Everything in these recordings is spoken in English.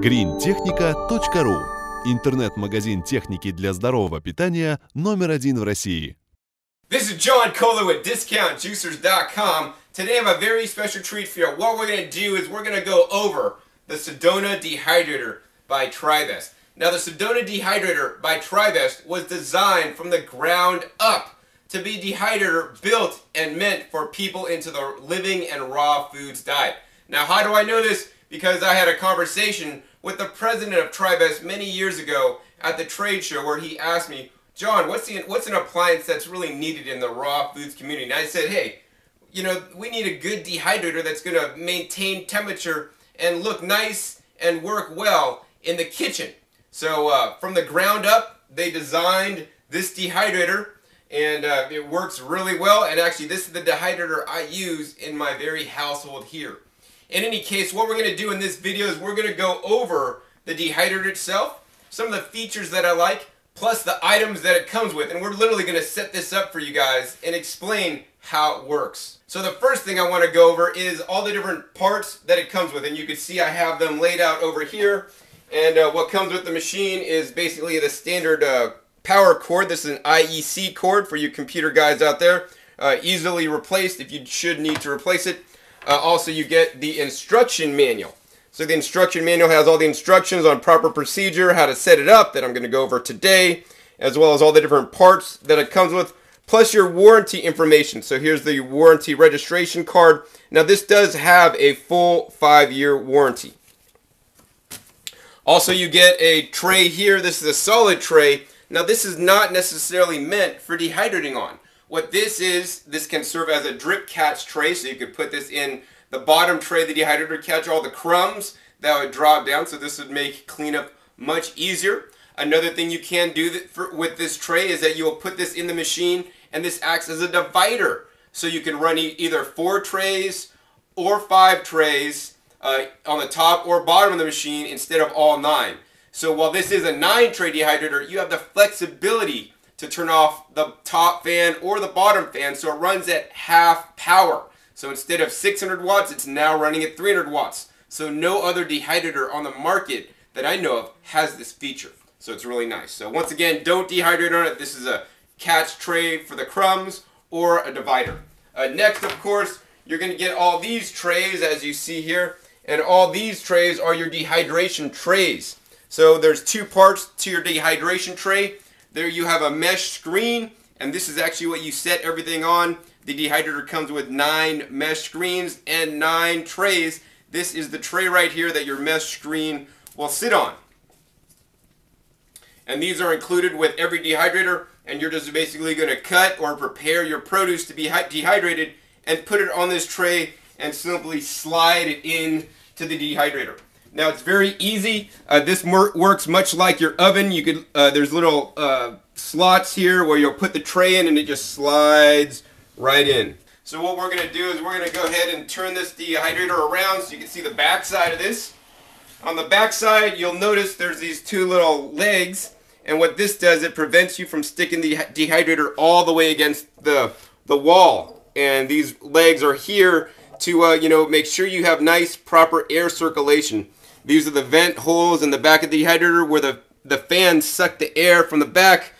greentechnica.ru. Интернет-магазин техники для здорового питания #1 в России. This is John Kohler with DiscountJuicers.com. Today I have a very special treat for you. What we're going to do is we're going to go over the Sedona Dehydrator by Tribest. Now the Sedona Dehydrator by Tribest was designed from the ground up to be a dehydrator built and meant for people into the living and raw foods diet. Now how do I know this? Because I had a conversation with the president of Tribest many years ago at the trade show where he asked me, John, what's an appliance that's really needed in the raw foods community? And I said, hey, you know, we need a good dehydrator that's going to maintain temperature and look nice and work well in the kitchen. So from the ground up, they designed this dehydrator, and it works really well. And actually, this is the dehydrator I use in my very household here. In any case, what we're going to do in this video is we're going to go over the dehydrator itself, some of the features that I like, plus the items that it comes with. And we're literally going to set this up for you guys and explain how it works. So the first thing I want to go over is all the different parts that it comes with. And you can see I have them laid out over here. And what comes with the machine is basically the standard power cord. This is an IEC cord for you computer guys out there. Easily replaced if you should need to replace it. Also, you get the instruction manual. So the instruction manual has all the instructions on proper procedure, how to set it up, that I'm going to go over today, as well as all the different parts that it comes with, plus your warranty information. So here's the warranty registration card. Now this does have a full 5-year warranty. Also, you get a tray here. This is a solid tray. Now this is not necessarily meant for dehydrating on. What this is, this can serve as a drip catch tray, so you could put this in the bottom tray of the dehydrator, catch all the crumbs that would drop down, so this would make cleanup much easier. Another thing you can do with this tray is that you will put this in the machine, and this acts as a divider. So you can run either 4 trays or 5 trays on the top or bottom of the machine instead of all 9. So while this is a 9-tray dehydrator, you have the flexibility to turn off the top fan or the bottom fan, so it runs at half power. So instead of 600 watts, it's now running at 300 watts. So no other dehydrator on the market that I know of has this feature. So it's really nice. So once again, don't dehydrate on it. This is a catch tray for the crumbs or a divider. Next, of course, you're going to get all these trays as you see here. And all these trays are your dehydration trays. So there's 2 parts to your dehydration tray. There you have a mesh screen, and this is actually what you set everything on. The dehydrator comes with 9 mesh screens and 9 trays. This is the tray right here that your mesh screen will sit on. And these are included with every dehydrator, and you're just basically going to cut or prepare your produce to be dehydrated and put it on this tray and simply slide it in to the dehydrator. Now it's very easy. This works much like your oven. You could there's little slots here where you'll put the tray in and it just slides right in. So what we're going to do is we're going to go ahead and turn this dehydrator around so you can see the back side of this. On the back side, you'll notice there's these 2 little legs, and what this does, it prevents you from sticking the dehydrator all the way against the wall. And these legs are here to you know, make sure you have nice proper air circulation. These are the vent holes in the back of the dehydrator where the fans suck the air from the back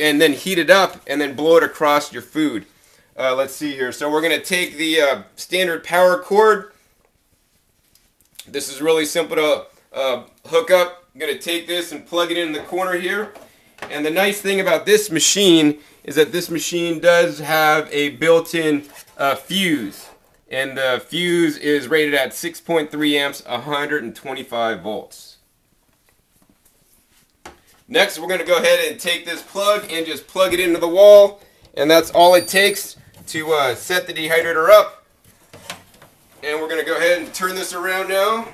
and then heat it up and then blow it across your food. Let's see here. So we're going to take the standard power cord. This is really simple to hook up. I'm going to take this and plug it in the corner here. And the nice thing about this machine is that this machine does have a built-in fuse. And the fuse is rated at 6.3 amps, 125 volts. Next, we're going to go ahead and take this plug and just plug it into the wall. And that's all it takes to set the dehydrator up. And we're going to go ahead and turn this around now.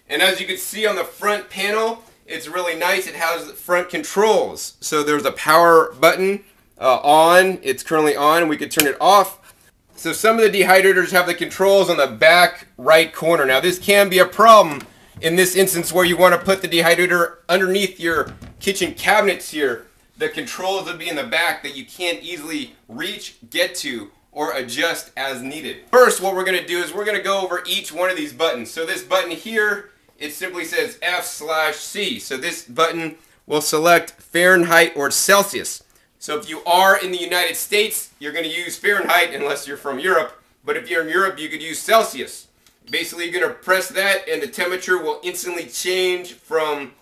And as you can see on the front panel, it's really nice. It has front controls. So there's a power button on. It's currently on. We could turn it off. So some of the dehydrators have the controls on the back right corner. Now this can be a problem in this instance where you want to put the dehydrator underneath your kitchen cabinets here. The controls would be in the back that you can't easily reach, get to, or adjust as needed. First, what we're going to do is we're going to go over each one of these buttons. So this button here, it simply says F/C. So this button will select Fahrenheit or Celsius. So if you are in the United States, you're going to use Fahrenheit unless you're from Europe. But if you're in Europe, you could use Celsius. Basically, you're going to press that and the temperature will instantly change from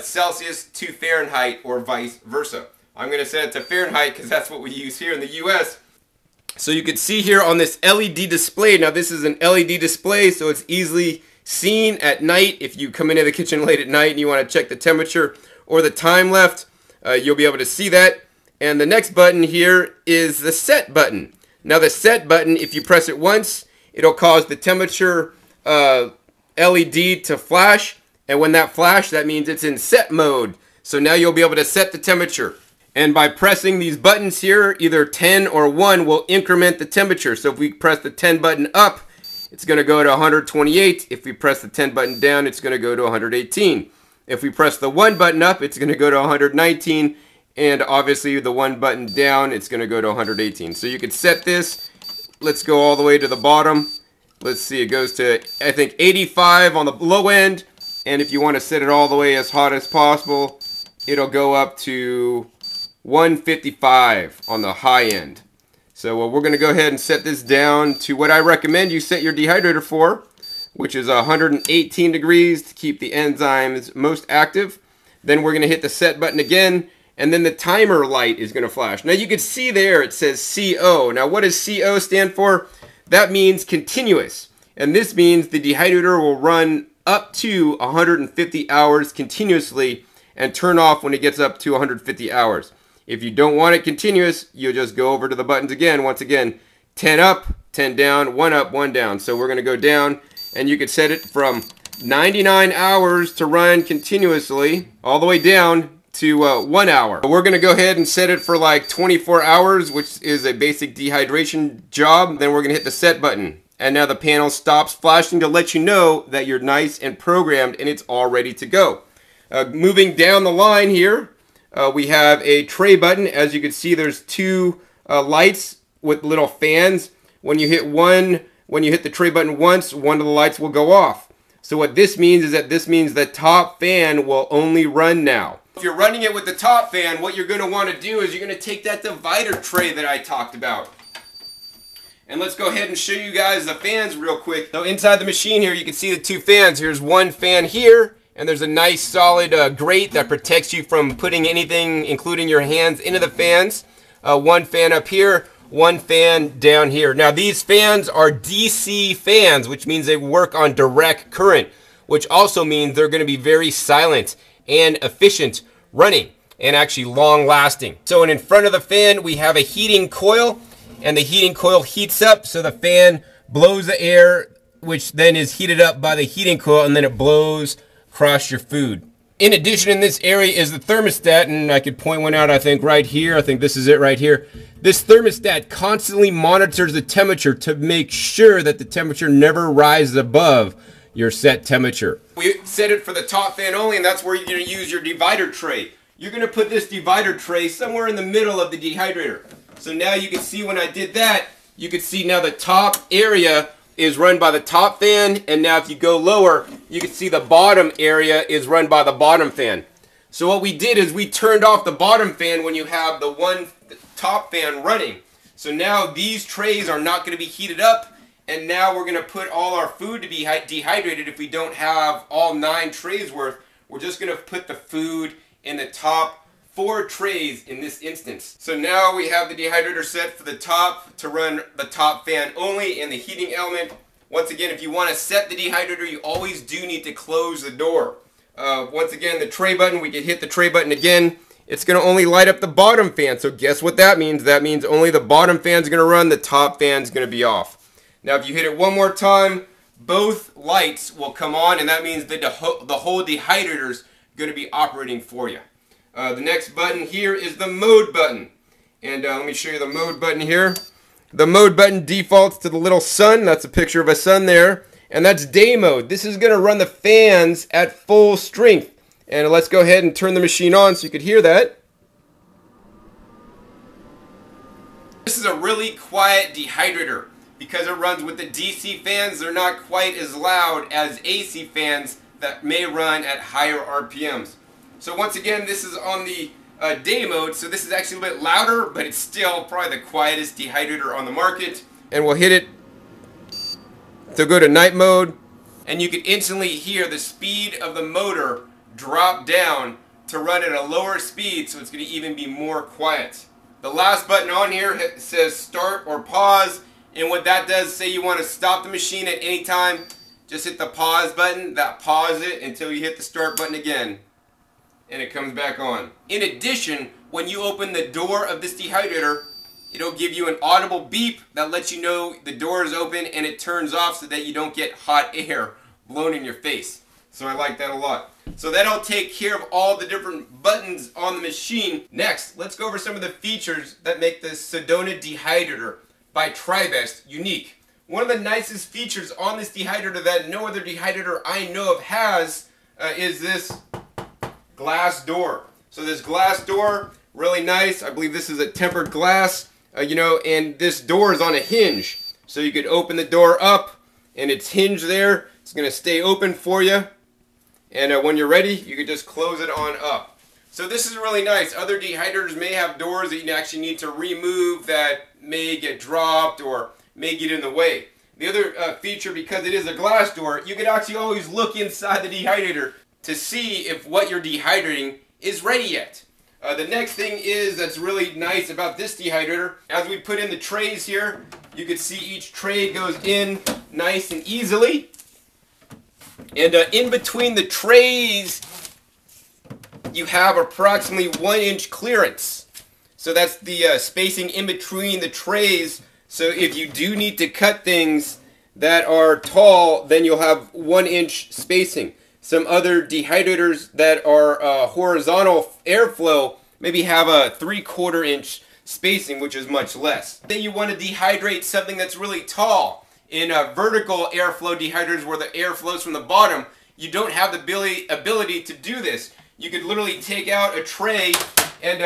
Celsius to Fahrenheit or vice versa. I'm going to set it to Fahrenheit because that's what we use here in the US. So you can see here on this LED display, now this is an LED display, so it's easily seen at night. If you come into the kitchen late at night and you want to check the temperature or the time left, you'll be able to see that. And the next button here is the set button. Now the set button, if you press it once, it'll cause the temperature LED to flash. And when that flash, that means it's in set mode. So now you'll be able to set the temperature. And by pressing these buttons here, either 10 or 1 will increment the temperature. So if we press the 10 button up, it's going to go to 128. If we press the 10 button down, it's going to go to 118. If we press the 1 button up, it's going to go to 119. And obviously the 1 button down, it's going to go to 118. So you can set this. Let's go all the way to the bottom. Let's see, it goes to, I think, 85 on the low end. And if you want to set it all the way as hot as possible, it'll go up to 155 on the high end. So we're going to go ahead and set this down to what I recommend you set your dehydrator for, which is 118 degrees to keep the enzymes most active. Then we're going to hit the set button again, and then the timer light is going to flash. Now you can see there it says CO. Now what does CO stand for? That means continuous. And this means the dehydrator will run up to 150 hours continuously and turn off when it gets up to 150 hours. If you don't want it continuous, you'll just go over to the buttons again. Once again, 10 up, 10 down, 1 up, 1 down. So we're going to go down, and you can set it from 99 hours to run continuously all the way down to 1 hour. We're going to go ahead and set it for like 24 hours, which is a basic dehydration job. Then we're going to hit the set button. And now the panel stops flashing to let you know that you're nice and programmed and it's all ready to go. Moving down the line here, we have a tray button. As you can see, there's 2 lights with little fans. When you hit the tray button once, one of the lights will go off. So what this means is that the top fan will only run now. If you're running it with the top fan, what you're going to want to do is you're going to take that divider tray that I talked about. And let's go ahead and show you guys the fans real quick. So inside the machine here, you can see the 2 fans. Here's one fan here, and there's a nice solid grate that protects you from putting anything, including your hands, into the fans. One fan up here, one fan down here. Now these fans are DC fans, which means they work on direct current, which also means they're going to be very silent and efficient running and actually long lasting. So in front of the fan, we have a heating coil. And the heating coil heats up, so the fan blows the air, which then is heated up by the heating coil, and then it blows across your food. In addition, in this area is the thermostat, and I could point one out, I think, right here. I think this is it right here. This thermostat constantly monitors the temperature to make sure that the temperature never rises above your set temperature. We set it for the top fan only, and that's where you're going to use your divider tray. You're going to put this divider tray somewhere in the middle of the dehydrator. So now you can see when I did that, you can see now the top area is run by the top fan, and now if you go lower, you can see the bottom area is run by the bottom fan. So what we did is we turned off the bottom fan when you have the top fan running. So now these trays are not going to be heated up, and now we're going to put all our food to be dehydrated. If we don't have all 9 trays worth, we're just going to put the food in the top 4 trays in this instance. So now we have the dehydrator set for the top to run the top fan only and the heating element. Once again, if you want to set the dehydrator, you always do need to close the door. Once again, the tray button, we can hit the tray button again. It's going to only light up the bottom fan. So guess what that means? That means only the bottom fan is going to run, the top fan is going to be off. Now if you hit it one more time, both lights will come on, and that means that the whole dehydrator is going to be operating for you. The next button here is the mode button. And let me show you the mode button here. The mode button defaults to the little sun. That's a picture of a sun there. And that's day mode. This is going to run the fans at full strength. And let's go ahead and turn the machine on so you could hear that. This is a really quiet dehydrator. Because it runs with the DC fans, they're not quite as loud as AC fans that may run at higher RPMs. So once again, this is on the day mode, so this is actually a little bit louder, but it's still probably the quietest dehydrator on the market. And we'll hit it to go to night mode, and you can instantly hear the speed of the motor drop down to run at a lower speed, so it's going to even be more quiet. The last button on here says start or pause. And what that does, say you want to stop the machine at any time, just hit the pause button. That pauses it until you hit the start button again. And it comes back on. In addition, when you open the door of this dehydrator, it'll give you an audible beep that lets you know the door is open and it turns off so that you don't get hot air blown in your face. So I like that a lot. So that'll take care of all the different buttons on the machine. Next, let's go over some of the features that make the Sedona dehydrator by Tribest unique. One of the nicest features on this dehydrator that no other dehydrator I know of has is this glass door. So this glass door, really nice. I believe this is a tempered glass, and this door is on a hinge. So you could open the door up and it's hinged there. It's going to stay open for you. And when you're ready, you can just close it on up. So this is really nice. Other dehydrators may have doors that you actually need to remove that may get dropped or may get in the way. The other feature, because it is a glass door, you can actually always look inside the dehydrator to see if what you're dehydrating is ready yet. The next thing that's really nice about this dehydrator, as we put in the trays here, you can see each tray goes in nice and easily. And in between the trays, you have approximately 1 inch clearance. So that's the spacing in between the trays. So if you do need to cut things that are tall, then you'll have 1 inch spacing. Some other dehydrators that are horizontal airflow maybe have a 3/4 inch spacing, which is much less. Then you want to dehydrate something that's really tall. In vertical airflow dehydrators where the air flows from the bottom, you don't have the ability to do this. You could literally take out a tray and,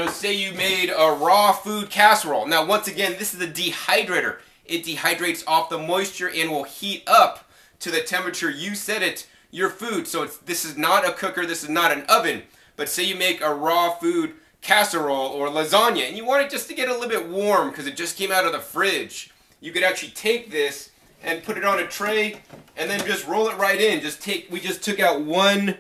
say you made a raw food casserole. Now, once again, this is a dehydrator. It dehydrates off the moisture and will heat up to the temperature you set it, your food. So this is not a cooker, this is not an oven. But say you make a raw food casserole or lasagna and you want it just to get a little bit warm because it just came out of the fridge. You could actually take this and put it on a tray and then just roll it right in. We just took out one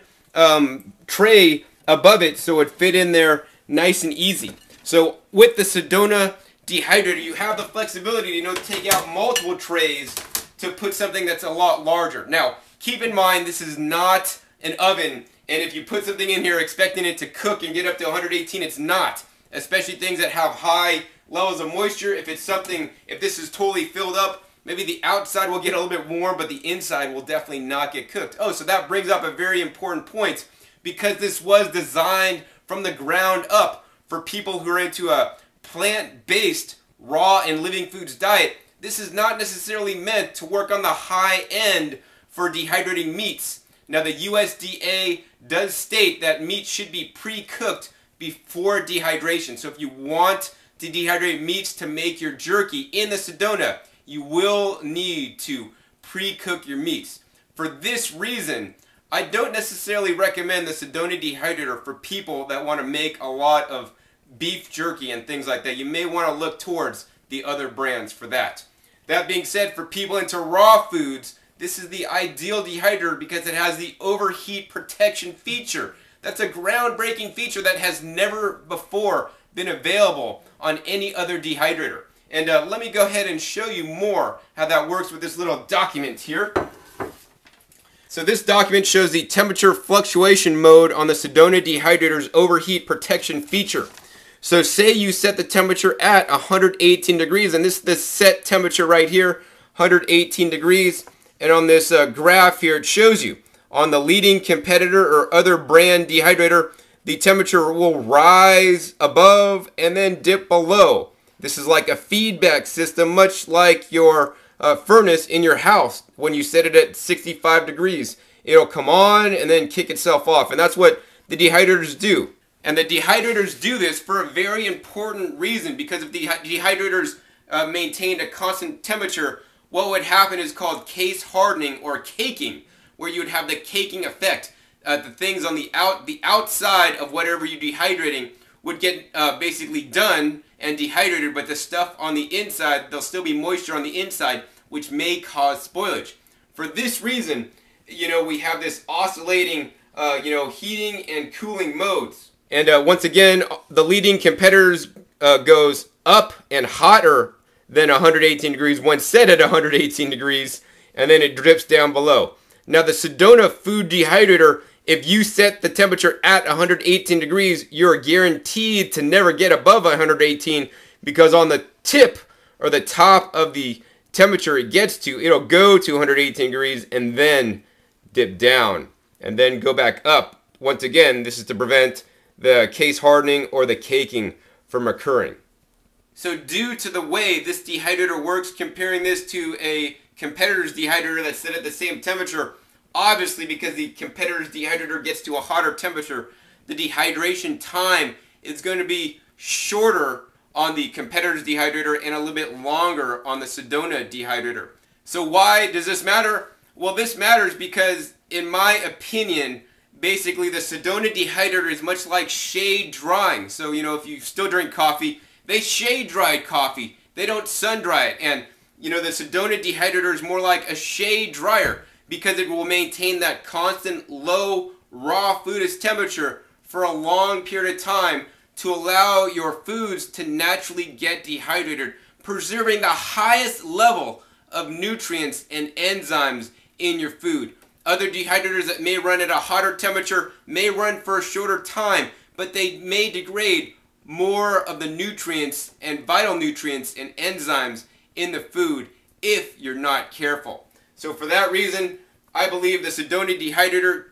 tray above it so it fit in there nice and easy. So with the Sedona dehydrator, you have the flexibility to take out multiple trays to put something that's a lot larger. Now, keep in mind this is not an oven, and if you put something in here expecting it to cook and get up to 118, it's not. Especially things that have high levels of moisture. If this is totally filled up, maybe the outside will get a little bit warm, but the inside will definitely not get cooked. Oh, so that brings up a very important point. Because this was designed from the ground up for people who are into a plant-based, raw and living foods diet, this is not necessarily meant to work on the high end for dehydrating meats. Now, the USDA does state that meat should be pre-cooked before dehydration. So if you want to dehydrate meats to make your jerky in the Sedona, you will need to pre-cook your meats. For this reason, I don't necessarily recommend the Sedona dehydrator for people that want to make a lot of beef jerky and things like that. You may want to look towards the other brands for that. That being said, for people into raw foods, this is the ideal dehydrator because it has the overheat protection feature. That's a groundbreaking feature that has never before been available on any other dehydrator. And let me go ahead and show you more how that works with this little document here. So this document shows the temperature fluctuation mode on the Sedona dehydrator's overheat protection feature. So say you set the temperature at 118 degrees, and this is the set temperature right here, 118 degrees. And on this graph here, it shows you on the leading competitor or other brand dehydrator, the temperature will rise above and then dip below. This is like a feedback system, much like your furnace in your house. When you set it at 65 degrees, it'll come on and then kick itself off. And that's what the dehydrators do. And the dehydrators do this for a very important reason, because if the dehydrators maintained a constant temperature, what would happen is called case hardening or caking, where you would have the caking effect. The things on the outside of whatever you're dehydrating would get basically done and dehydrated, but the stuff on the inside, there'll still be moisture on the inside, which may cause spoilage. For this reason, we have this oscillating, heating and cooling modes. And once again, the leading competitors goes up and hotter than 118 degrees when set at 118 degrees, and then it drips down below. Now the Sedona food dehydrator, if you set the temperature at 118 degrees, you're guaranteed to never get above 118, because on the tip or the top of the temperature it gets to, it'll go to 118 degrees and then dip down and then go back up. Once again, this is to prevent the case hardening or the caking from occurring. So due to the way this dehydrator works, comparing this to a competitor's dehydrator that's set at the same temperature, obviously because the competitor's dehydrator gets to a hotter temperature, the dehydration time is going to be shorter on the competitor's dehydrator and a little bit longer on the Sedona dehydrator. So why does this matter? Well, this matters because, in my opinion, basically the Sedona dehydrator is much like shade drying. So, if you still drink coffee, they shade dry coffee. They don't sun dry it. And, the Sedona dehydrator is more like a shade dryer, because it will maintain that constant low raw foodist temperature for a long period of time to allow your foods to naturally get dehydrated, preserving the highest level of nutrients and enzymes in your food. Other dehydrators that may run at a hotter temperature may run for a shorter time, but they may degrade more of the nutrients and vital nutrients and enzymes in the food if you're not careful. So for that reason, I believe the Sedona dehydrator,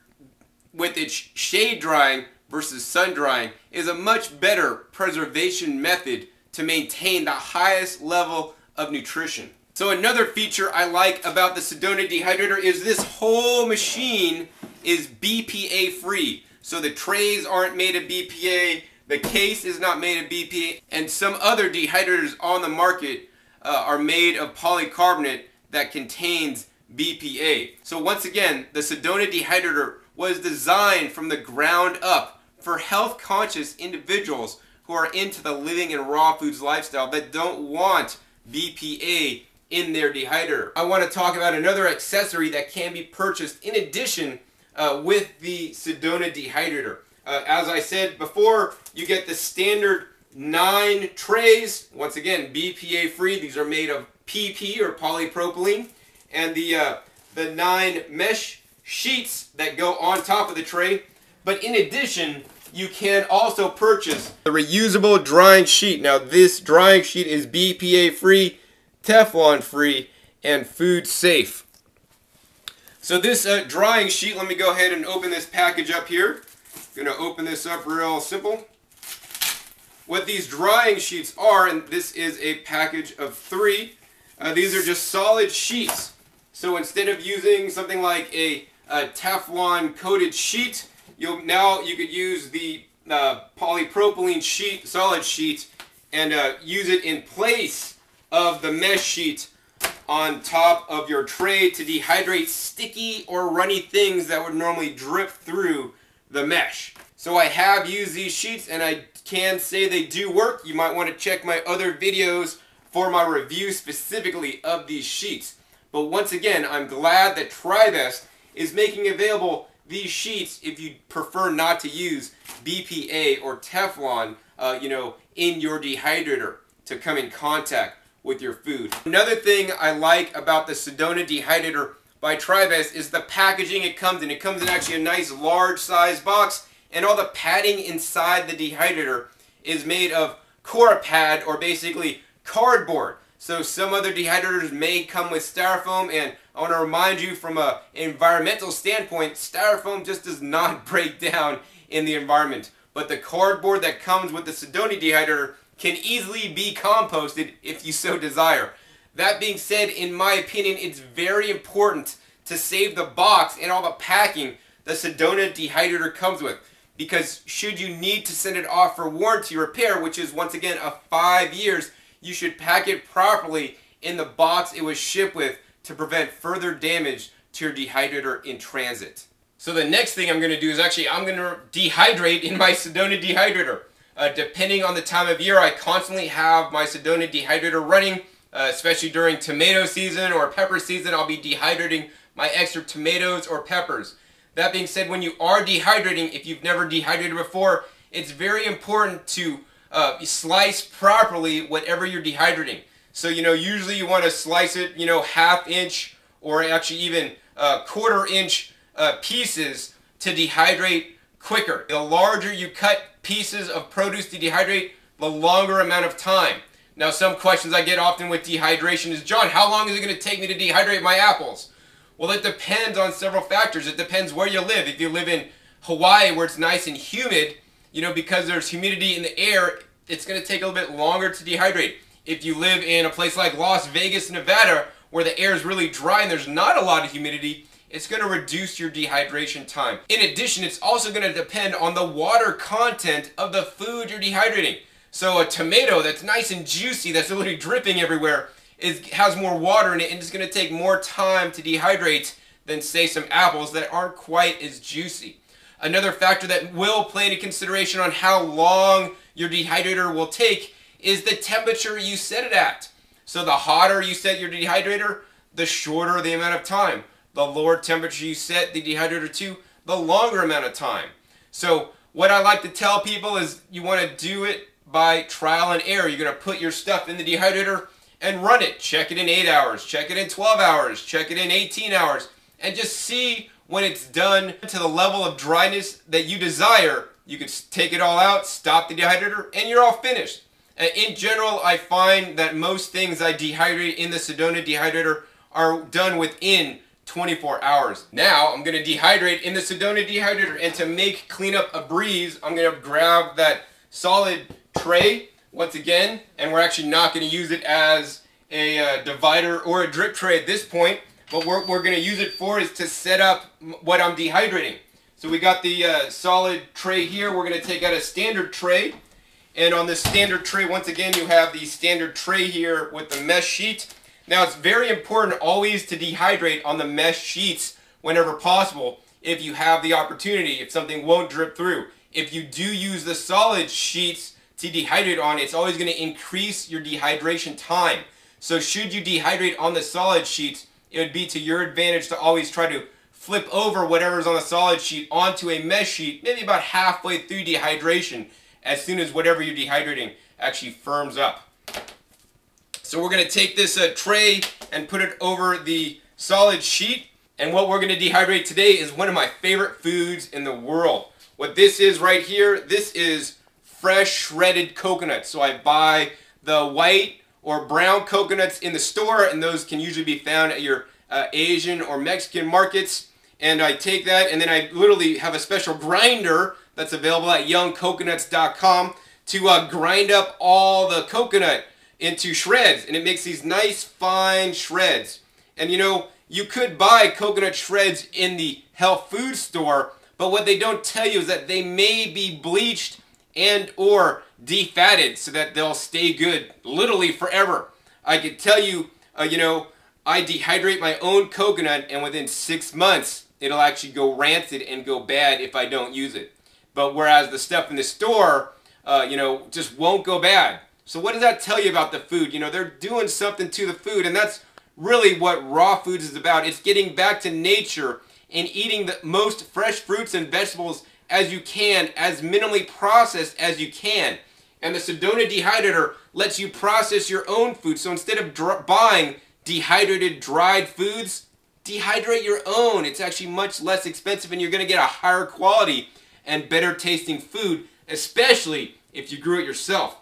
with its shade drying versus sun drying, is a much better preservation method to maintain the highest level of nutrition. So another feature I like about the Sedona dehydrator is this whole machine is BPA free. So the trays aren't made of BPA, the case is not made of BPA, and some other dehydrators on the market are made of polycarbonate that contains BPA. So once again, the Sedona dehydrator was designed from the ground up for health conscious individuals who are into the living in raw foods lifestyle that don't want BPA in their dehydrator. I want to talk about another accessory that can be purchased in addition with the Sedona dehydrator. As I said before, you get the standard 9 trays. Once again, BPA free. These are made of PP or polypropylene. And the 9 mesh sheets that go on top of the tray. But in addition, you can also purchase the reusable drying sheet. Now this drying sheet is BPA free, Teflon free, and food safe. So this drying sheet, let me go ahead and open this package up here. I'm going to open this up real simple. What these drying sheets are, and this is a package of 3, these are just solid sheets. So instead of using something like a Teflon coated sheet, you could use the polypropylene sheet, solid sheet, and use it in place of the mesh sheet on top of your tray to dehydrate sticky or runny things that would normally drip through the mesh. So I have used these sheets and I can say they do work. You might want to check my other videos for my review specifically of these sheets. But once again, I'm glad that Tribest is making available these sheets if you prefer not to use BPA or Teflon, in your dehydrator to come in contact with your food. Another thing I like about the Sedona dehydrator by Tribest is the packaging it comes in. It comes in actually a nice large size box, and all the padding inside the dehydrator is made of Corapad, or basically cardboard. So some other dehydrators may come with styrofoam, and I want to remind you from an environmental standpoint, styrofoam just does not break down in the environment. But the cardboard that comes with the Sedona dehydrator can easily be composted if you so desire. That being said, in my opinion, it's very important to save the box and all the packing the Sedona dehydrator comes with. because should you need to send it off for warranty repair, which is once again a 5 years, you should pack it properly in the box it was shipped with to prevent further damage to your dehydrator in transit. So the next thing I'm going to do is I'm going to dehydrate in my Sedona dehydrator. Depending on the time of year, I constantly have my Sedona dehydrator running, especially during tomato season or pepper season. I'll be dehydrating my extra tomatoes or peppers. That being said, when you are dehydrating, if you've never dehydrated before, it's very important to slice properly whatever you're dehydrating. So, usually you want to slice it, 1/2 inch or actually even 1/4 inch pieces to dehydrate quicker. The larger you cut pieces of produce to dehydrate, the longer amount of time. Now, some questions I get often with dehydration is, John, how long is it going to take me to dehydrate my apples? Well, it depends on several factors. It depends where you live. If you live in Hawaii where it's nice and humid, because there's humidity in the air, it's going to take a little bit longer to dehydrate. If you live in a place like Las Vegas, Nevada, where the air is really dry and there's not a lot of humidity, it's going to reduce your dehydration time. In addition, it's also going to depend on the water content of the food you're dehydrating. So a tomato that's nice and juicy, that's literally dripping everywhere, has more water in it, and it's going to take more time to dehydrate than, say, some apples that aren't quite as juicy. Another factor that will play into consideration on how long your dehydrator will take is the temperature you set it at. So the hotter you set your dehydrator, the shorter the amount of time. The lower temperature you set the dehydrator to, the longer amount of time. So what I like to tell people is you want to do it by trial and error. You're going to put your stuff in the dehydrator and run it. Check it in 8 hours, check it in 12 hours, check it in 18 hours, and just see when it's done to the level of dryness that you desire. You can take it all out, stop the dehydrator, and you're all finished. In general, I find that most things I dehydrate in the Sedona dehydrator are done within 24 hours. Now, I'm going to dehydrate in the Sedona dehydrator, and to make cleanup a breeze, I'm going to grab that solid tray once again, and we're actually not going to use it as a divider or a drip tray at this point. What we're going to use it for is to set up what I'm dehydrating. So we got the solid tray here. We're going to take out a standard tray. And on this standard tray, once again, you have the standard tray here with the mesh sheet. Now, it's very important always to dehydrate on the mesh sheets whenever possible if you have the opportunity, if something won't drip through. If you do use the solid sheets to dehydrate on, it's always going to increase your dehydration time. So should you dehydrate on the solid sheets, it would be to your advantage to always try to flip over whatever's on the solid sheet onto a mesh sheet, maybe about halfway through dehydration, as soon as whatever you're dehydrating actually firms up. So we're going to take this tray and put it over the solid sheet. And what we're going to dehydrate today is one of my favorite foods in the world. What this is right here, this is fresh shredded coconut. So I buy the white or brown coconuts in the store, and those can usually be found at your Asian or Mexican markets. And I take that, and then I literally have a special grinder that's available at youngcoconuts.com to grind up all the coconut into shreds, and it makes these nice fine shreds. And you could buy coconut shreds in the health food store, but what they don't tell you is that they may be bleached and or defatted so that they'll stay good literally forever. I could tell you, I dehydrate my own coconut, and within 6 months it'll actually go rancid and go bad if I don't use it. But whereas the stuff in the store, just won't go bad. So what does that tell you about the food? They're doing something to the food, and that's really what raw foods is about. It's getting back to nature and eating the most fresh fruits and vegetables as you can, as minimally processed as you can. And the Sedona dehydrator lets you process your own food. So instead of buying dehydrated, dried foods, dehydrate your own. It's actually much less expensive, and you're going to get a higher quality and better tasting food, especially if you grew it yourself.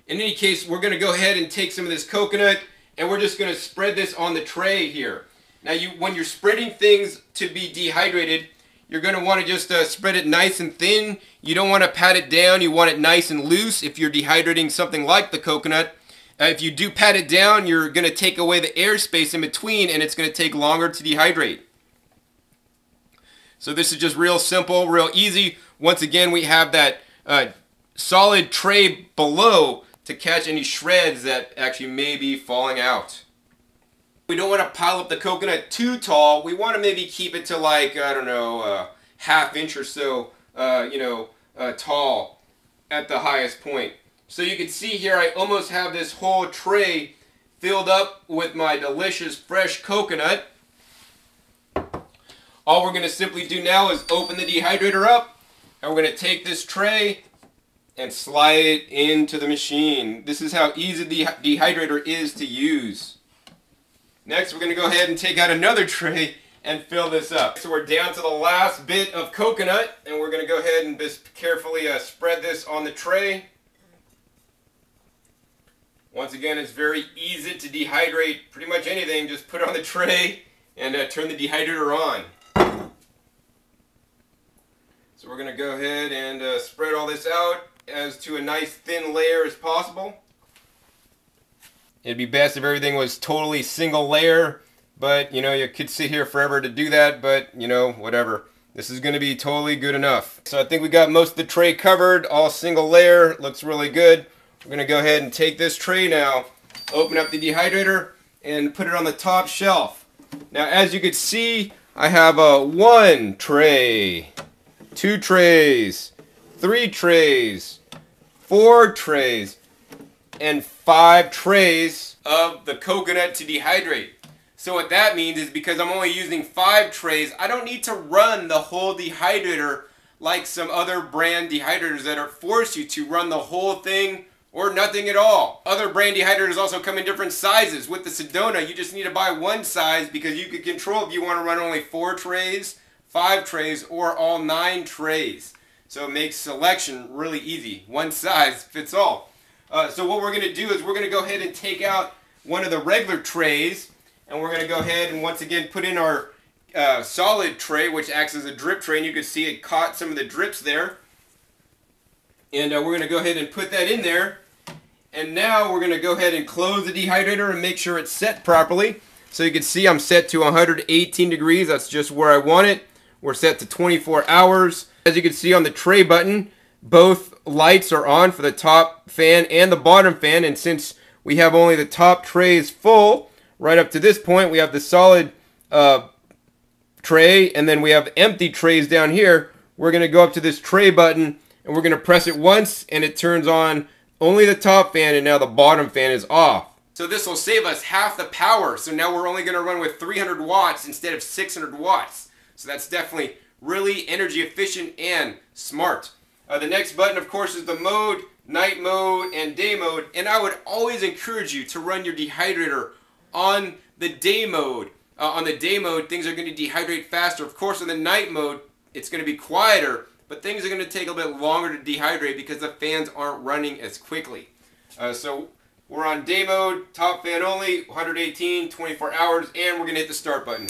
In any case, we're going to go ahead and take some of this coconut, and we're just going to spread this on the tray here. Now, when you're spreading things to be dehydrated, you're going to want to just spread it nice and thin. You don't want to pat it down. You want it nice and loose if you're dehydrating something like the coconut. If you do pat it down, you're going to take away the airspace in between, and it's going to take longer to dehydrate. So this is just real simple, real easy. Once again, we have that solid tray below to catch any shreds that actually may be falling out. We don't want to pile up the coconut too tall. We want to maybe keep it to like, I don't know, ½ inch or so, tall at the highest point. So you can see here I almost have this whole tray filled up with my delicious fresh coconut. All we're going to simply do now is open the dehydrator up, and we're going to take this tray and slide it into the machine. This is how easy the dehydrator is to use. Next, we're going to go ahead and take out another tray and fill this up. So we're down to the last bit of coconut, and we're going to go ahead and just carefully spread this on the tray. Once again, it's very easy to dehydrate pretty much anything. Just put it on the tray and turn the dehydrator on. So we're going to go ahead and spread all this out as to a nice thin layer as possible. It'd be best if everything was totally single layer, but you could sit here forever to do that, but whatever. This is going to be totally good enough. So I think we got most of the tray covered, all single layer, looks really good. We're going to go ahead and take this tray now, open up the dehydrator, and put it on the top shelf. Now as you can see, I have a 1 tray, 2 trays, 3 trays, 4 trays, and 5 trays of the coconut to dehydrate. So what that means is because I'm only using 5 trays, I don't need to run the whole dehydrator like some other brand dehydrators that are force you to run the whole thing or nothing at all. Other brand dehydrators also come in different sizes. With the Sedona, you just need to buy one size because you can control if you want to run only 4 trays, 5 trays, or all 9 trays. So it makes selection really easy. One size fits all. So what we're going to do is we're going to go ahead and take out one of the regular trays, and we're going to go ahead and once again put in our solid tray, which acts as a drip tray, and you can see it caught some of the drips there. And we're going to go ahead and put that in there. And now we're going to go ahead and close the dehydrator and make sure it's set properly. So you can see I'm set to 118 degrees. That's just where I want it. We're set to 24 hours. As you can see on the tray button, both lights are on for the top fan and the bottom fan. And since we have only the top trays full, right up to this point, we have the solid tray, and then we have empty trays down here. We're going to go up to this tray button, and we're going to press it once, and it turns on only the top fan, and now the bottom fan is off. So this will save us half the power. So now we're only going to run with 300 watts instead of 600 watts. So that's definitely really energy efficient and smart. The next button, of course, is the mode, night mode, and day mode. And I would always encourage you to run your dehydrator on the day mode. On the day mode, things are going to dehydrate faster. Of course, in the night mode, it's going to be quieter, but things are going to take a little bit longer to dehydrate because the fans aren't running as quickly. So we're on day mode, top fan only, 118, 24 hours, and we're going to hit the start button.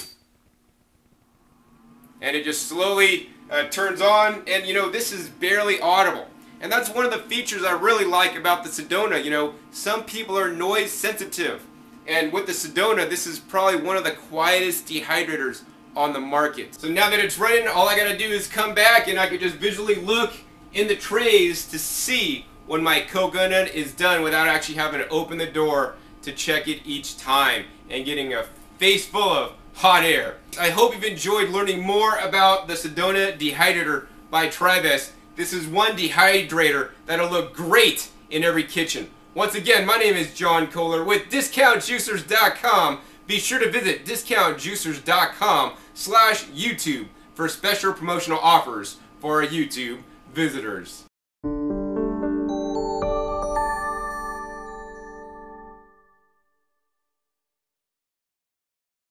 And it just slowly turns on, and this is barely audible. And that's one of the features I really like about the Sedona. Some people are noise sensitive. And with the Sedona, this is probably one of the quietest dehydrators on the market. So now that it's running, all I gotta do is come back and I can just visually look in the trays to see when my coconut is done without actually having to open the door to check it each time and getting a face full of hot air. I hope you've enjoyed learning more about the Sedona Dehydrator by Tribest. This is one dehydrator that'll look great in every kitchen. Once again, my name is John Kohler with DiscountJuicers.com. Be sure to visit DiscountJuicers.com/YouTube for special promotional offers for our YouTube visitors.